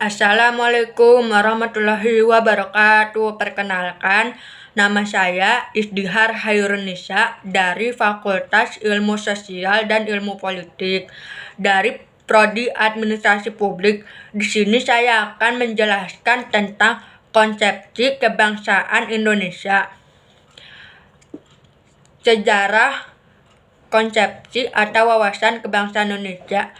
Assalamualaikum warahmatullahi wabarakatuh. Perkenalkan, nama saya Isdihar Hairunisa dari Fakultas Ilmu Sosial dan Ilmu Politik dari Prodi Administrasi Publik. Di sini saya akan menjelaskan tentang konsepsi kebangsaan Indonesia. Sejarah konsepsi atau wawasan kebangsaan Indonesia.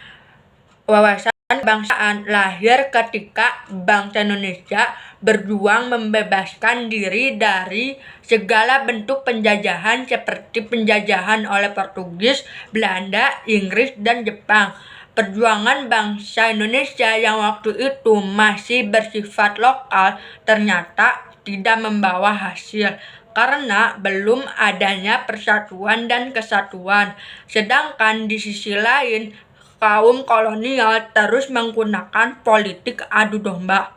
Wawasan kebangsaan lahir ketika bangsa Indonesia berjuang membebaskan diri dari segala bentuk penjajahan seperti penjajahan oleh Portugis, Belanda, Inggris, dan Jepang. Perjuangan bangsa Indonesia yang waktu itu masih bersifat lokal ternyata tidak membawa hasil karena belum adanya persatuan dan kesatuan. Sedangkan di sisi lain, kaum kolonial terus menggunakan politik adu domba.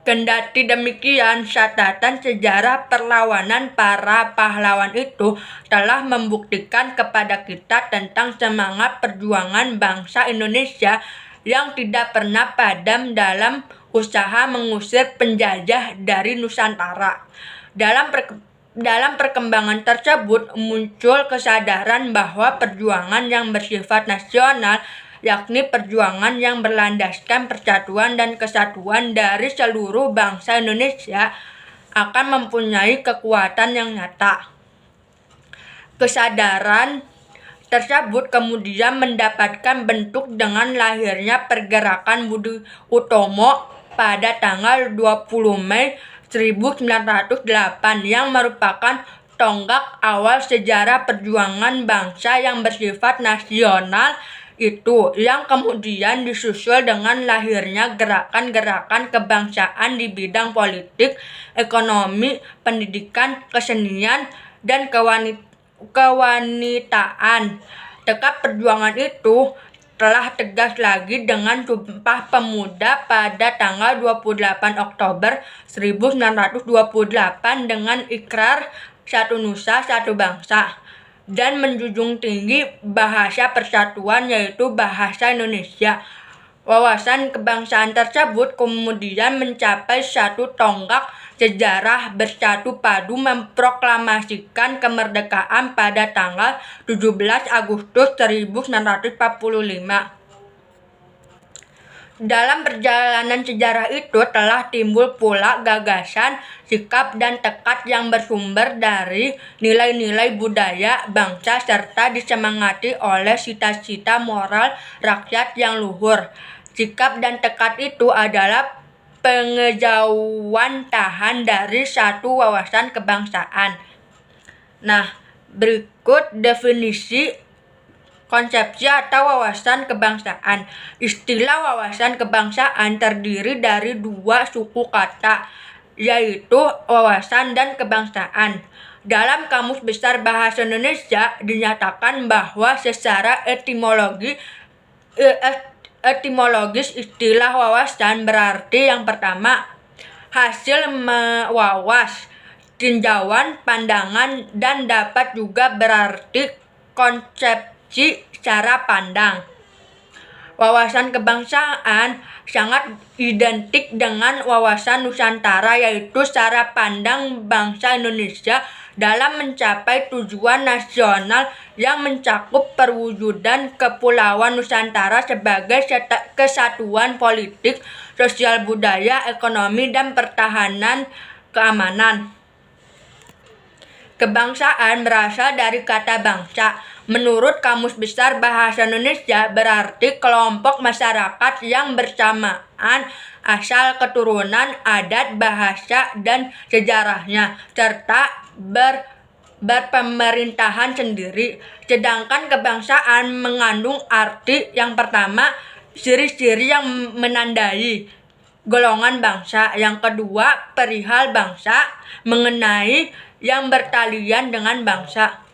Kendati demikian, catatan sejarah perlawanan para pahlawan itu telah membuktikan kepada kita tentang semangat perjuangan bangsa Indonesia yang tidak pernah padam dalam usaha mengusir penjajah dari Nusantara. Dalam perkembangan tersebut muncul kesadaran bahwa perjuangan yang bersifat nasional, yakni perjuangan yang berlandaskan persatuan dan kesatuan dari seluruh bangsa Indonesia, akan mempunyai kekuatan yang nyata. Kesadaran tersebut kemudian mendapatkan bentuk dengan lahirnya Pergerakan Budi Utomo pada tanggal 20 Mei 1908 yang merupakan tonggak awal sejarah perjuangan bangsa yang bersifat nasional itu, yang kemudian disusul dengan lahirnya gerakan-gerakan kebangsaan di bidang politik, ekonomi, pendidikan, kesenian, dan kewanitaan. Tekad perjuangan itu telah tegas lagi dengan Sumpah Pemuda pada tanggal 28 Oktober 1928 dengan ikrar satu nusa satu bangsa dan menjunjung tinggi bahasa persatuan yaitu bahasa Indonesia. Wawasan kebangsaan tersebut kemudian mencapai satu tonggak sejarah bersatu padu memproklamasikan kemerdekaan pada tanggal 17 Agustus 1945. Dalam perjalanan sejarah itu telah timbul pula gagasan, sikap, dan tekad yang bersumber dari nilai-nilai budaya bangsa serta disemangati oleh cita-cita moral rakyat yang luhur. Sikap dan tekad itu adalah pengejauhan tahan dari satu wawasan kebangsaan. Nah, berikut definisi konsepsi atau wawasan kebangsaan. Istilah wawasan kebangsaan terdiri dari dua suku kata, yaitu wawasan dan kebangsaan. Dalam Kamus Besar Bahasa Indonesia dinyatakan bahwa secara etimologis istilah wawasan berarti yang pertama, hasil mewawas, tinjauan, pandangan, dan dapat juga berarti konsepsi cara pandang. Wawasan kebangsaan sangat identik dengan wawasan Nusantara, yaitu cara pandang bangsa Indonesia dalam mencapai tujuan nasional yang mencakup perwujudan Kepulauan Nusantara sebagai kesatuan politik, sosial, budaya, ekonomi, dan pertahanan keamanan. Kebangsaan berasal dari kata bangsa. Menurut Kamus Besar Bahasa Indonesia berarti kelompok masyarakat yang bersamaan asal, keturunan, adat, bahasa, dan sejarahnya, serta berpemerintahan sendiri. Sedangkan kebangsaan mengandung arti yang pertama, ciri-ciri yang menandai golongan bangsa. Yang kedua, perihal bangsa, mengenai yang bertalian dengan bangsa.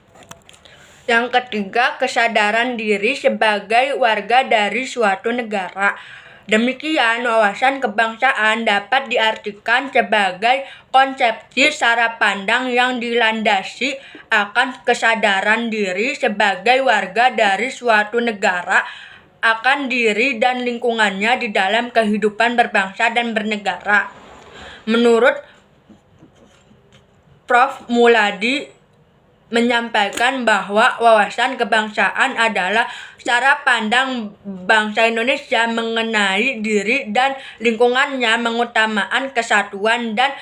Yang ketiga, kesadaran diri sebagai warga dari suatu negara. Demikian, wawasan kebangsaan dapat diartikan sebagai konsepsi cara pandang yang dilandasi akan kesadaran diri sebagai warga dari suatu negara akan diri dan lingkungannya di dalam kehidupan berbangsa dan bernegara. Menurut Prof. Muladi menyampaikan bahwa wawasan kebangsaan adalah cara pandang bangsa Indonesia mengenai diri dan lingkungannya, mengutamakan kesatuan dan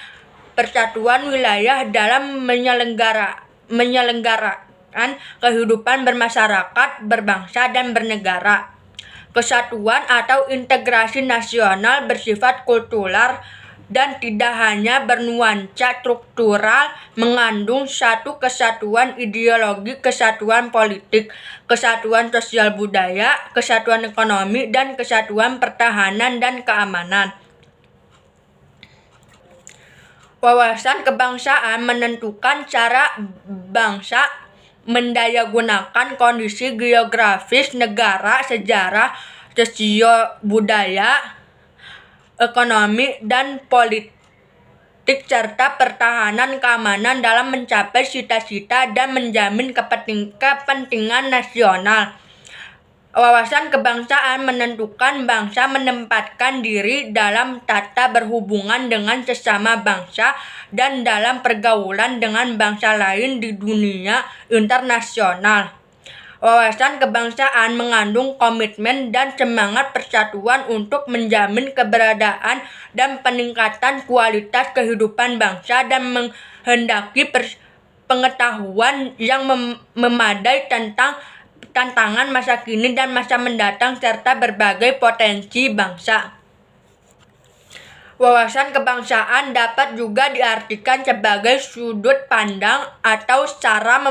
persatuan wilayah dalam menyelenggarakan kehidupan bermasyarakat, berbangsa, dan bernegara. Kesatuan atau integrasi nasional bersifat kultural dan tidak hanya bernuansa struktural, mengandung satu kesatuan ideologi, kesatuan politik, kesatuan sosial budaya, kesatuan ekonomi, dan kesatuan pertahanan dan keamanan. Wawasan kebangsaan menentukan cara bangsa mendayagunakan kondisi geografis negara, sejarah, sosio-budaya, ekonomi, dan politik serta pertahanan keamanan dalam mencapai cita-cita dan menjamin kepentingan nasional. Wawasan kebangsaan menentukan bangsa menempatkan diri dalam tata berhubungan dengan sesama bangsa dan dalam pergaulan dengan bangsa lain di dunia internasional. Wawasan kebangsaan mengandung komitmen dan semangat persatuan untuk menjamin keberadaan dan peningkatan kualitas kehidupan bangsa dan menghendaki pengetahuan yang memadai tentang tantangan masa kini dan masa mendatang serta berbagai potensi bangsa. Wawasan kebangsaan dapat juga diartikan sebagai sudut pandang atau cara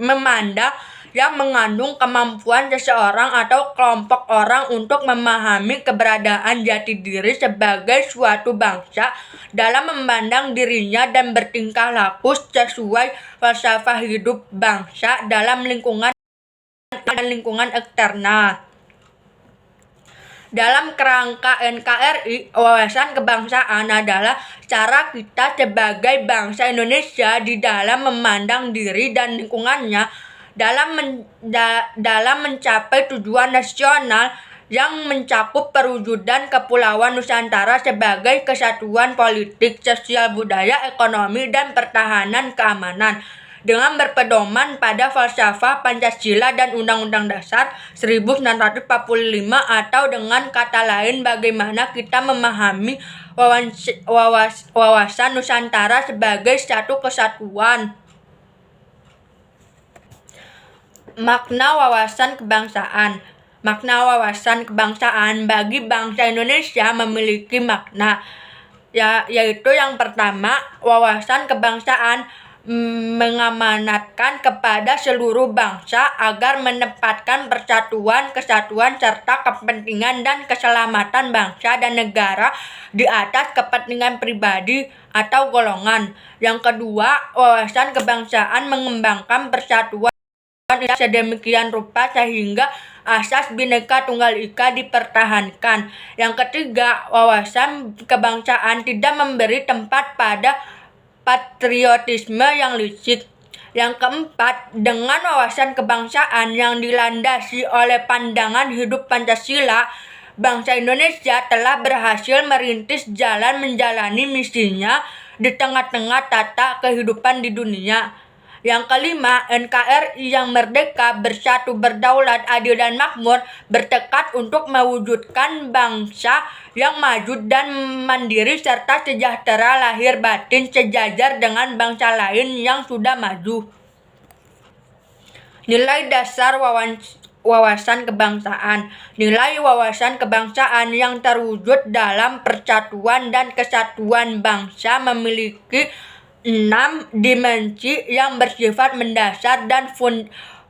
memandang yang mengandung kemampuan seseorang atau kelompok orang untuk memahami keberadaan jati diri sebagai suatu bangsa dalam memandang dirinya dan bertingkah laku sesuai falsafah hidup bangsa dalam lingkungan eksternal. Dalam kerangka NKRI, wawasan kebangsaan adalah cara kita sebagai bangsa Indonesia di dalam memandang diri dan lingkungannya dalam mencapai tujuan nasional yang mencakup perwujudan Kepulauan Nusantara sebagai kesatuan politik, sosial, budaya, ekonomi, dan pertahanan keamanan dengan berpedoman pada falsafah Pancasila dan Undang-Undang Dasar 1945, atau dengan kata lain bagaimana kita memahami wawasan Nusantara sebagai satu kesatuan. Makna wawasan kebangsaan. Makna wawasan kebangsaan bagi bangsa Indonesia memiliki makna, yaitu yang pertama, wawasan kebangsaan mengamanatkan kepada seluruh bangsa agar menempatkan persatuan, kesatuan, serta kepentingan dan keselamatan bangsa dan negara di atas kepentingan pribadi atau golongan. Yang kedua, wawasan kebangsaan mengembangkan persatuan sedemikian rupa sehingga asas Bhinneka Tunggal Ika dipertahankan. Yang ketiga, wawasan kebangsaan tidak memberi tempat pada patriotisme yang licik. Yang keempat, dengan wawasan kebangsaan yang dilandasi oleh pandangan hidup Pancasila, bangsa Indonesia telah berhasil merintis jalan menjalani misinya di tengah-tengah tata kehidupan di dunia. Yang kelima, NKRI yang merdeka, bersatu, berdaulat, adil, dan makmur bertekad untuk mewujudkan bangsa yang maju dan mandiri serta sejahtera lahir batin sejajar dengan bangsa lain yang sudah maju. Nilai dasar wawasan kebangsaan. Nilai wawasan kebangsaan yang terwujud dalam persatuan dan kesatuan bangsa memiliki 6 dimensi yang bersifat mendasar dan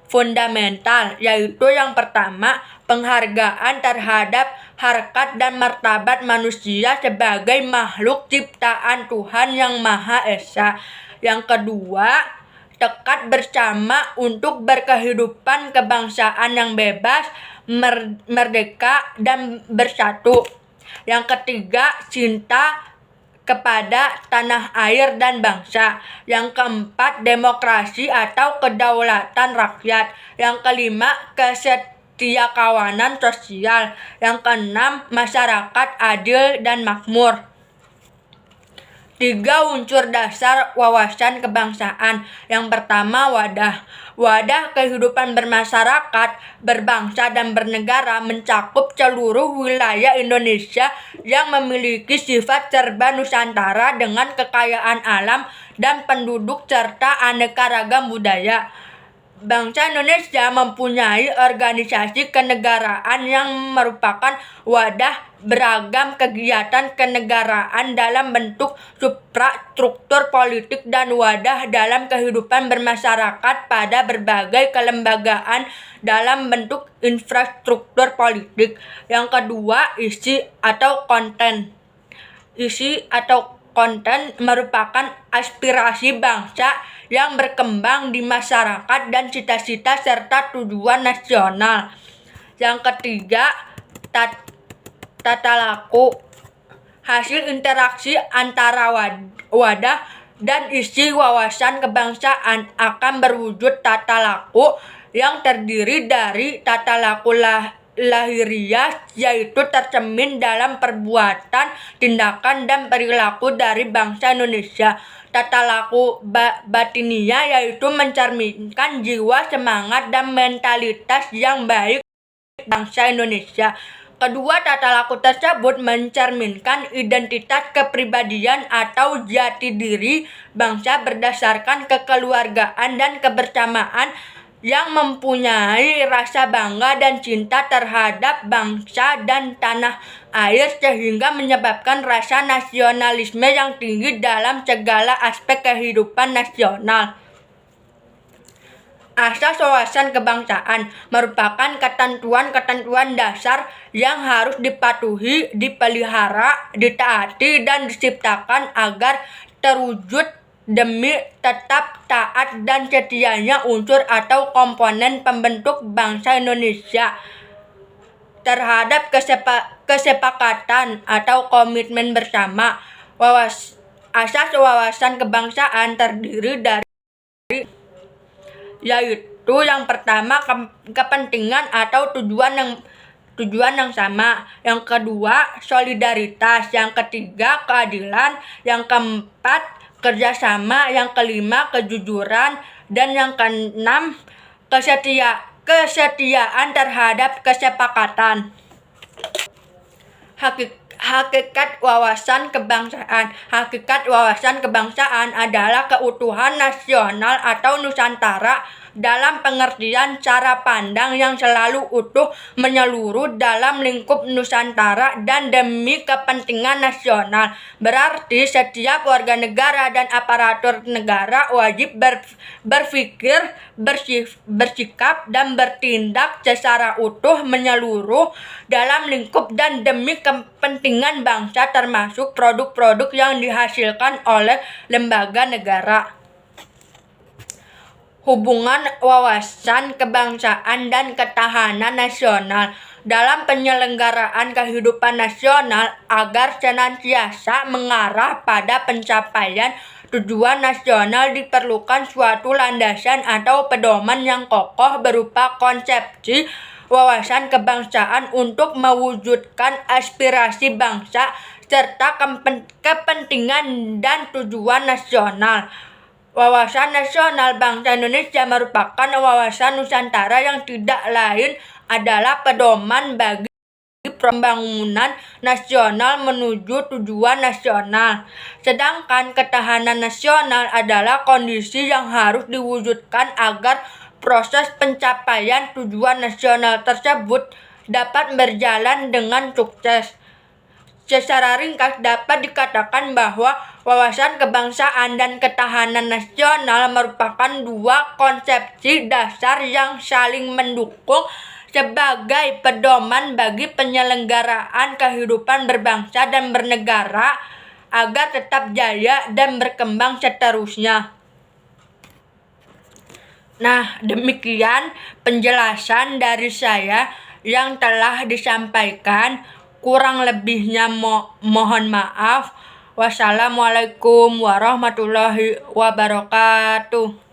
fundamental, yaitu yang pertama, penghargaan terhadap harkat dan martabat manusia sebagai makhluk ciptaan Tuhan Yang Maha Esa. Yang kedua, tekad bersama untuk berkehidupan kebangsaan yang bebas, merdeka, dan bersatu. Yang ketiga, cinta kepada tanah air dan bangsa. Yang keempat, demokrasi atau kedaulatan rakyat. Yang kelima, setia kawanan sosial. Yang keenam, masyarakat adil dan makmur. 3 unsur dasar wawasan kebangsaan. Yang pertama, wadah. Wadah kehidupan bermasyarakat, berbangsa, dan bernegara mencakup seluruh wilayah Indonesia yang memiliki sifat serba Nusantara dengan kekayaan alam dan penduduk serta aneka ragam budaya. Bangsa Indonesia mempunyai organisasi kenegaraan yang merupakan wadah beragam kegiatan kenegaraan dalam bentuk suprastruktur politik dan wadah dalam kehidupan bermasyarakat pada berbagai kelembagaan dalam bentuk infrastruktur politik. Yang kedua, isi atau konten. Isi atau konten merupakan aspirasi bangsa yang berkembang di masyarakat dan cita-cita serta tujuan nasional. Yang ketiga, tata laku. Hasil interaksi antara wadah dan isi wawasan kebangsaan akan berwujud tata laku yang terdiri dari tata laku lahiriah, yaitu tercermin dalam perbuatan, tindakan, dan perilaku dari bangsa Indonesia. Tata laku batiniah, yaitu mencerminkan jiwa, semangat, dan mentalitas yang baik bangsa Indonesia. Kedua tata laku tersebut mencerminkan identitas kepribadian atau jati diri bangsa berdasarkan kekeluargaan dan kebersamaan yang mempunyai rasa bangga dan cinta terhadap bangsa dan tanah air, sehingga menyebabkan rasa nasionalisme yang tinggi dalam segala aspek kehidupan nasional. Asas wawasan kebangsaan merupakan ketentuan-ketentuan dasar yang harus dipatuhi, dipelihara, ditaati, dan diciptakan agar terwujud demi tetap taat dan setianya unsur atau komponen pembentuk bangsa Indonesia terhadap kesepakatan atau komitmen bersama. Asas wawasan kebangsaan terdiri dari, yaitu yang pertama, kepentingan atau tujuan yang sama. Yang kedua, solidaritas. Yang ketiga, keadilan. Yang keempat, kerjasama. Yang kelima, kejujuran. Dan yang keenam, kesetiaan terhadap kesepakatan. Hakikat wawasan kebangsaan. Hakikat wawasan kebangsaan adalah keutuhan nasional atau Nusantara dalam pengertian cara pandang yang selalu utuh, menyeluruh dalam lingkup Nusantara dan demi kepentingan nasional. Berarti setiap warga negara dan aparatur negara wajib berpikir, bersikap, dan bertindak secara utuh, menyeluruh dalam lingkup dan demi kepentingan bangsa, termasuk produk-produk yang dihasilkan oleh lembaga negara. Hubungan wawasan kebangsaan dan ketahanan nasional dalam penyelenggaraan kehidupan nasional agar senantiasa mengarah pada pencapaian tujuan nasional diperlukan suatu landasan atau pedoman yang kokoh berupa konsepsi wawasan kebangsaan untuk mewujudkan aspirasi bangsa serta kepentingan dan tujuan nasional. Wawasan nasional bangsa Indonesia merupakan wawasan Nusantara yang tidak lain adalah pedoman bagi pembangunan nasional menuju tujuan nasional. Sedangkan ketahanan nasional adalah kondisi yang harus diwujudkan agar proses pencapaian tujuan nasional tersebut dapat berjalan dengan sukses. Secara ringkas dapat dikatakan bahwa wawasan kebangsaan dan ketahanan nasional merupakan dua konsepsi dasar yang saling mendukung sebagai pedoman bagi penyelenggaraan kehidupan berbangsa dan bernegara agar tetap jaya dan berkembang seterusnya. Nah, demikian penjelasan dari saya yang telah disampaikan. Kurang lebihnya mohon maaf. Wassalamualaikum warahmatullahi wabarakatuh.